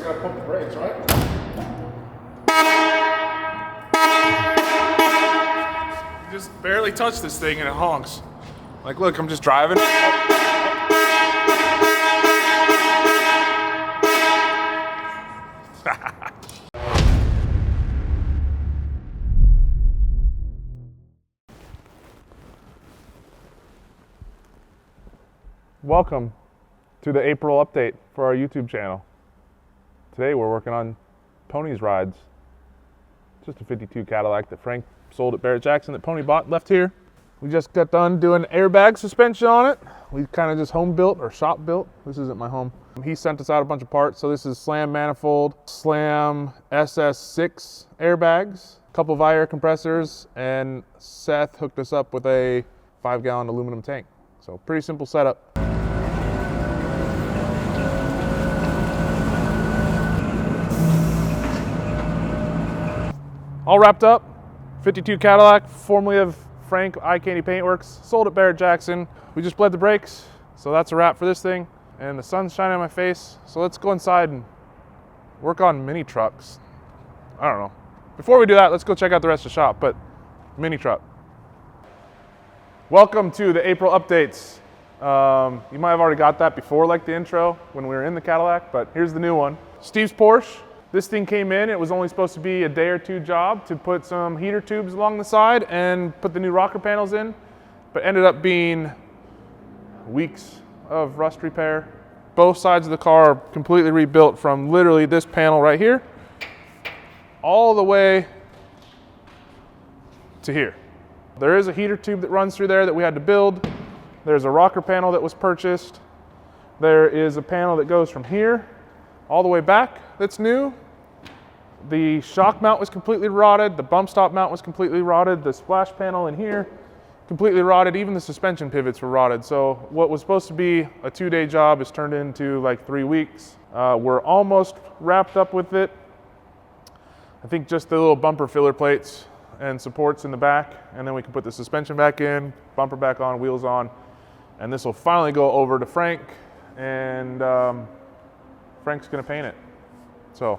gotta pump the brakes, right? You just barely touch this thing and it honks. Like, look, I'm just driving. Welcome to the April update for our YouTube channel. Today we're working on Pony's rides. Just a 52 Cadillac that Frank sold at Barrett-Jackson that Pony bought, left here. We just got done doing airbag suspension on it. We kind of just home built or shop built. This isn't my home. He sent us out a bunch of parts. So this is Slam manifold, Slam SS6 airbags, a couple of air compressors, and Seth hooked us up with a 5-gallon aluminum tank. So pretty simple setup. All wrapped up, 52 Cadillac, formerly of Frank Eye Candy Paintworks, sold at Barrett-Jackson. We just bled the brakes, so that's a wrap for this thing. And the sun's shining on my face, so let's go inside and work on mini trucks. I don't know. Before we do that, let's go check out the rest of the shop, but mini truck. Welcome to the April updates. You might have already got that before, like the intro, when we were in the Cadillac, but here's the new one. Steve's Porsche. This thing came in, it was only supposed to be a day or two job to put some heater tubes along the side and put the new rocker panels in, but ended up being weeks of rust repair. Both sides of the car are completely rebuilt from literally this panel right here all the way to here. There is a heater tube that runs through there that we had to build. There's a rocker panel that was purchased. There is a panel that goes from here all the way back that's new. The shock mount was completely rotted. The bump stop mount was completely rotted. The splash panel in here, completely rotted. Even the suspension pivots were rotted. So what was supposed to be a 2-day job has turned into like 3 weeks. We're almost wrapped up with it. I think just the little bumper filler plates and supports in the back, and then we can put the suspension back in, bumper back on, wheels on, and this will finally go over to Frank, and Frank's gonna paint it. So,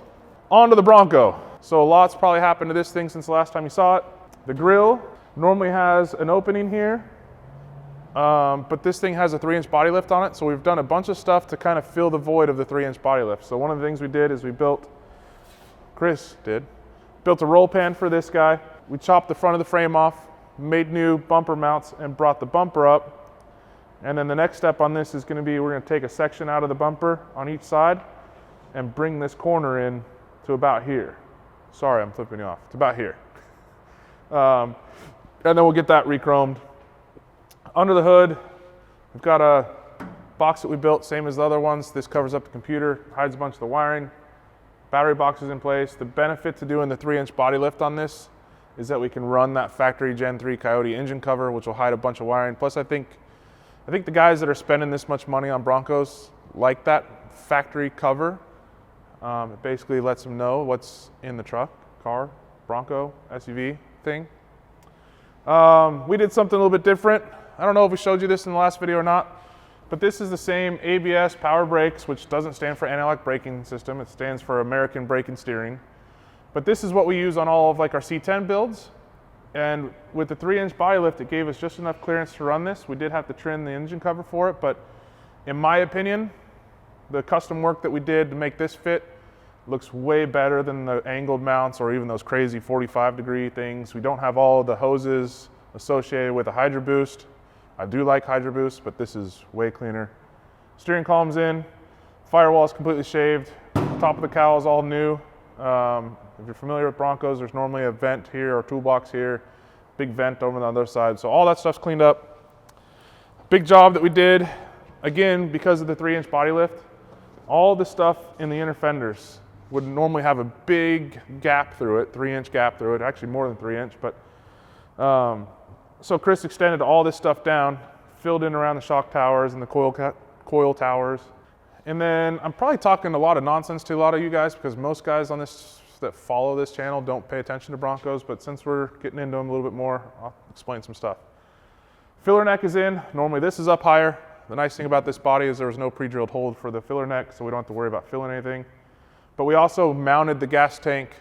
on to the Bronco. So a lot's probably happened to this thing since the last time you saw it. The grille normally has an opening here, but this thing has a 3-inch body lift on it, so we've done a bunch of stuff to kind of fill the void of the 3-inch body lift. So one of the things we did is Chris built a roll pan for this guy. We chopped the front of the frame off, made new bumper mounts, and brought the bumper up. And then the next step on this is gonna be, we're gonna take a section out of the bumper on each side and bring this corner in to about here. Sorry, I'm flipping you off. It's about here. And then we'll get that re-chromed. Under the hood, we've got a box that we built, same as the other ones. This covers up the computer, hides a bunch of the wiring. Battery box is in place. The benefit to doing the 3-inch body lift on this is that we can run that factory Gen 3 Coyote engine cover, which will hide a bunch of wiring. Plus, I think the guys that are spending this much money on Broncos like that factory cover. It basically lets them know what's in the truck, car, Bronco, SUV thing. We did something a little bit different. I don't know if we showed you this in the last video or not, but this is the same ABS power brakes, which doesn't stand for anti-lock braking system. It stands for American Brake and Steering. But this is what we use on all of like our C10 builds. And with the 3-inch body lift, it gave us just enough clearance to run this. We did have to trim the engine cover for it, but in my opinion, the custom work that we did to make this fit looks way better than the angled mounts or even those crazy 45-degree things. We don't have all the hoses associated with a Hydro Boost. I do like Hydro Boost, but this is way cleaner. Steering column's in, firewall is completely shaved, top of the cowl is all new. If you're familiar with Broncos, there's normally a vent here or toolbox here, big vent over on the other side. So all that stuff's cleaned up. Big job that we did, again, because of the 3-inch body lift. All the stuff in the inner fenders would normally have a big gap through it, 3-inch gap through it, actually more than 3-inch, but so Chris extended all this stuff down, filled in around the shock towers and the coil towers. And then I'm probably talking a lot of nonsense to a lot of you guys because most guys on this that follow this channel don't pay attention to Broncos, but since we're getting into them a little bit more, I'll explain some stuff. Filler neck is in. Normally this is up higher. The nice thing about this body is there was no pre-drilled hole for the filler neck, so we don't have to worry about filling anything. but we also mounted the gas tank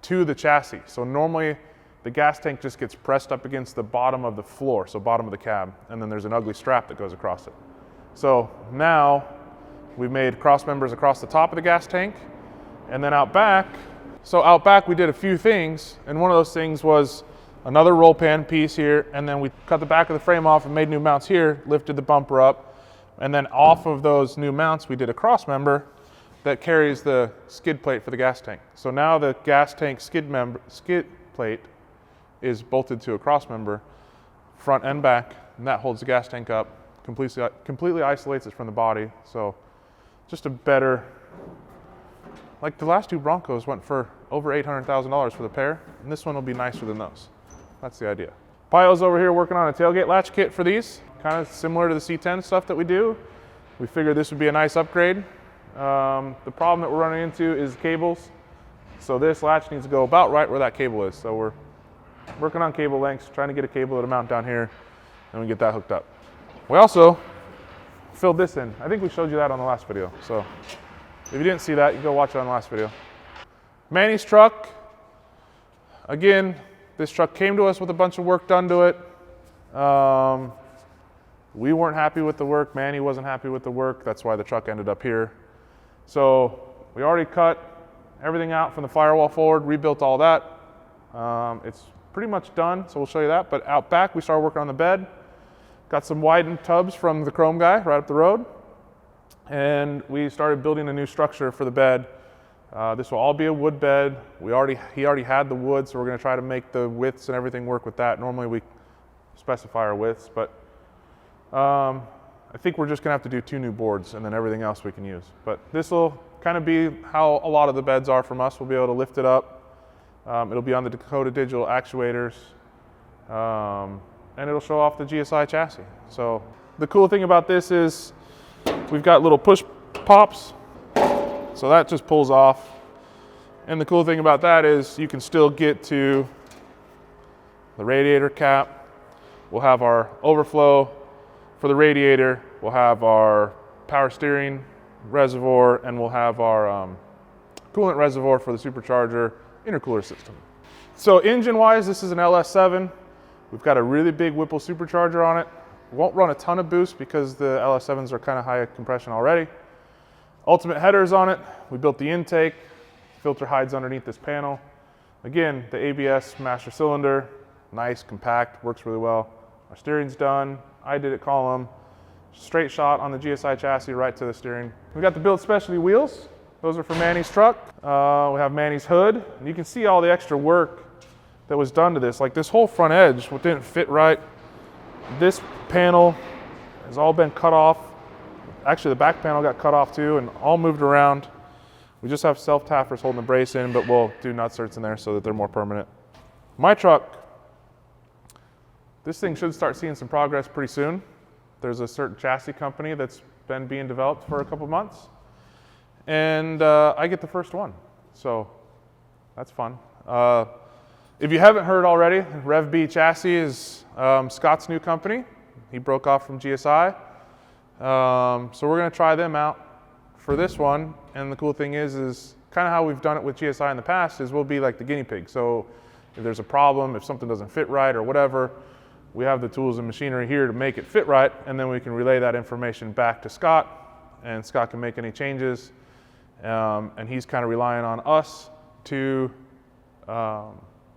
to the chassis. So normally the gas tank just gets pressed up against the bottom of the floor, so bottom of the cab, and then there's an ugly strap that goes across it. So now we've made cross members across the top of the gas tank, and then out back. So out back we did a few things, and one of those things was another roll pan piece here, and then we cut the back of the frame off and made new mounts here, lifted the bumper up, and then off of those new mounts we did a cross member that carries the skid plate for the gas tank. So now the gas tank skid plate is bolted to a cross member, front and back, and that holds the gas tank up, completely isolates it from the body. So just a better, like the last two Broncos went for over $800,000 for the pair, and this one will be nicer than those. That's the idea. Pio's over here working on a tailgate latch kit for these, kind of similar to the C10 stuff that we do. We figured this would be a nice upgrade. The problem that we're running into is cables. So this latch needs to go about right where that cable is. So we're working on cable lengths, trying to get a cable that'll mount down here, and we get that hooked up. We also filled this in. I think we showed you that on the last video. So if you didn't see that, you can go watch it on the last video. Manny's truck. Again, this truck came to us with a bunch of work done to it. We weren't happy with the work. Manny wasn't happy with the work. That's why the truck ended up here. So we already cut everything out from the firewall forward, rebuilt all that. It's pretty much done, so we'll show you that. But out back, we started working on the bed. Got some widened tubs from the Chrome guy right up the road. And we started building a new structure for the bed. This will all be a wood bed. He already had the wood, so we're gonna try to make the widths and everything work with that. Normally we specify our widths, but I think we're just gonna have to do 2 new boards and then everything else we can use. But this will kind of be how a lot of the beds are from us. We'll be able to lift it up. It'll be on the Dakota Digital actuators, and it'll show off the GSI chassis. So the cool thing about this is we've got little push pops, so that just pulls off. And the cool thing about that is you can still get to the radiator cap. We'll have our overflow for the radiator, we'll have our power steering reservoir, and we'll have our coolant reservoir for the supercharger intercooler system. So engine-wise, this is an LS7. We've got a really big Whipple supercharger on it. Won't run a ton of boost because the LS7s are kind of high compression already. Ultimate headers on it. We built the intake. Filter hides underneath this panel. Again, the ABS master cylinder, nice, compact, works really well. Our steering's done. I did it column. Straight shot on the GSI chassis right to the steering. We got the Build Specialty wheels. Those are for Manny's truck. We have Manny's hood. And you can see all the extra work that was done to this. Like this whole front edge didn't fit right. This panel has all been cut off. Actually, the back panel got cut off too and all moved around. We just have self-taffers holding the brace in, but we'll do nutserts in there so that they're more permanent. My truck, this thing should start seeing some progress pretty soon. There's a certain chassis company that's been being developed for a couple months. And I get the first one, so that's fun. If you haven't heard already, Rev B Chassis is Scott's new company. He broke off from GSI. So we're gonna try them out for this one. And the cool thing is kind of how we've done it with GSI in the past is we'll be like the guinea pig. So if there's a problem, if something doesn't fit right or whatever, we have the tools and machinery here to make it fit right, and then we can relay that information back to Scott, and Scott can make any changes. And he's kind of relying on us to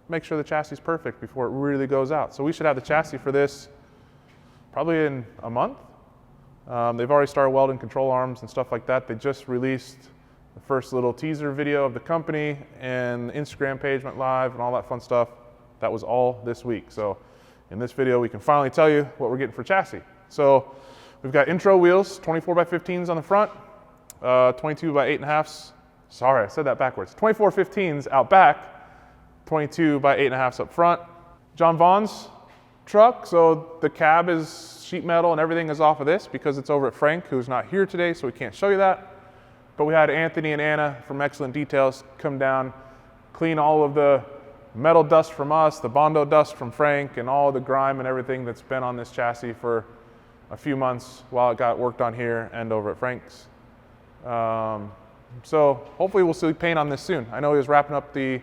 make sure the chassis is perfect before it really goes out. So we should have the chassis for this probably in a month. They've already started welding control arms and stuff like that. They just released the first little teaser video of the company, and the Instagram page went live and all that fun stuff. That was all this week. So in this video, we can finally tell you what we're getting for chassis. So we've got intro wheels, 24 by 15s on the front, 22 by 8.5s. Sorry, I said that backwards. 24 15s out back, 22 by 8.5s up front. John Vaughn's truck, so the cab is sheet metal and everything is off of this because it's over at Frank, who's not here today, so we can't show you that. But we had Anthony and Anna from Excellent Details come down, clean all of the metal dust from us, the Bondo dust from Frank, and all the grime and everything that's been on this chassis for a few months while it got worked on here and over at Frank's. So hopefully we'll see paint on this soon. I know he was wrapping up the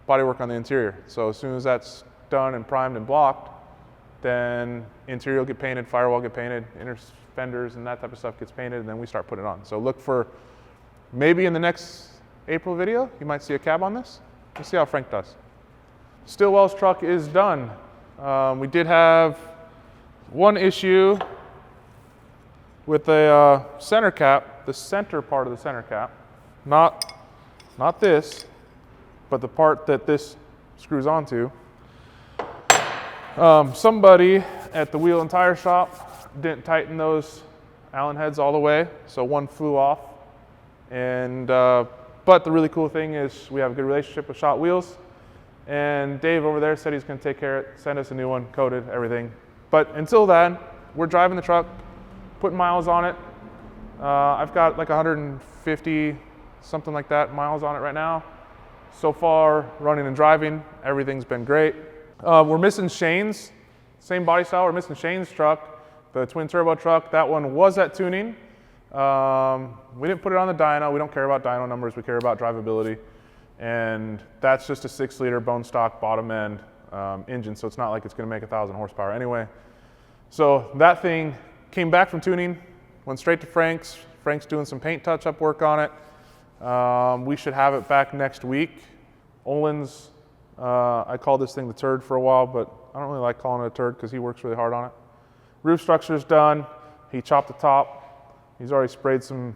bodywork on the interior. So as soon as that's done and primed and blocked, then interior will get painted, firewall get painted, inner fenders and that type of stuff gets painted, and then we start putting it on. So look for, maybe in the next April video, you might see a cab on this. We'll see how Frank does. Stillwell's truck is done. We did have one issue with the center cap, the center part of the center cap. Not this, but the part that this screws onto. Somebody at the wheel and tire shop didn't tighten those Allen heads all the way, so one flew off. And but the really cool thing is we have a good relationship with Shot Wheels, and Dave over there said he's going to take care of it, send us a new one, coated, everything. But until then, we're driving the truck, putting miles on it. I've got like 150, something like that, miles on it right now. So far, running and driving, everything's been great. We're missing Shane's, same body style, we're missing Shane's truck, the twin turbo truck. That one was at tuning. We didn't put it on the dyno. We don't care about dyno numbers, we care about drivability. And that's just a 6-liter bone stock bottom end engine, so it's not like it's going to make 1,000 horsepower anyway. So that thing came back from tuning, went straight to Frank's. Frank's doing some paint touch-up work on it. We should have it back next week. Olin's, I called this thing the Turd for a while, but I don't really like calling it a turd because he works really hard on it. Roof structure's done. He chopped the top. He's already sprayed some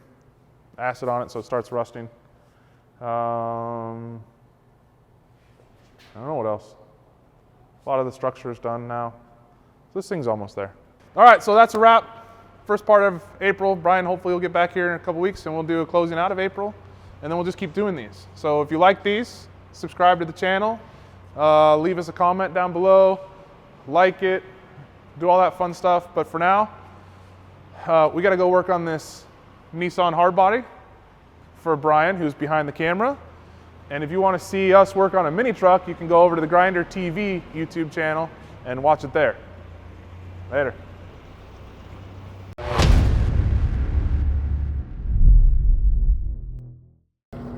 acid on it so it starts rusting. I don't know what else. A lot of the structure is done now. So this thing's almost there. All right, so that's a wrap. First part of April. Brian hopefully will get back here in a couple weeks and we'll do a closing out of April, and then we'll just keep doing these. So if you like these, subscribe to the channel, leave us a comment down below, like it, do all that fun stuff. But for now, we got to go work on this Nissan hardbody for Brian, who's behind the camera. And if you want to see us work on a mini truck, you can go over to the Grinder TV YouTube channel and watch it there. Later.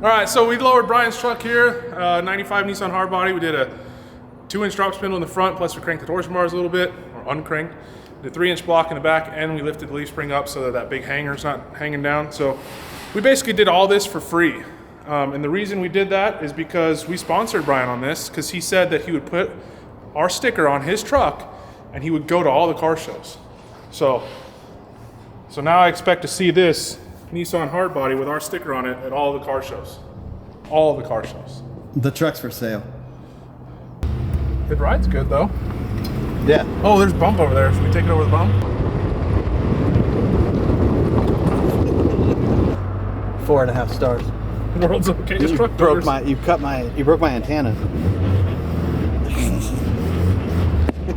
All right, so we lowered Brian's truck here, 95 Nissan hardbody. We did a 2-inch drop spindle in the front, plus we cranked the torsion bars a little bit, or uncranked. The 3-inch block in the back, and we lifted the leaf spring up so that that big hanger's not hanging down. So we basically did all this for free. And the reason we did that is because we sponsored Brian on this, because he said that he would put our sticker on his truck and he would go to all the car shows. So now I expect to see this Nissan hardbody with our sticker on it at all the car shows. All the car shows. The truck's for sale. It rides good though. Yeah. Oh, there's a bump over there. Should we take it over the bump? 4.5 stars. The world's okay. This truck You broke my antenna.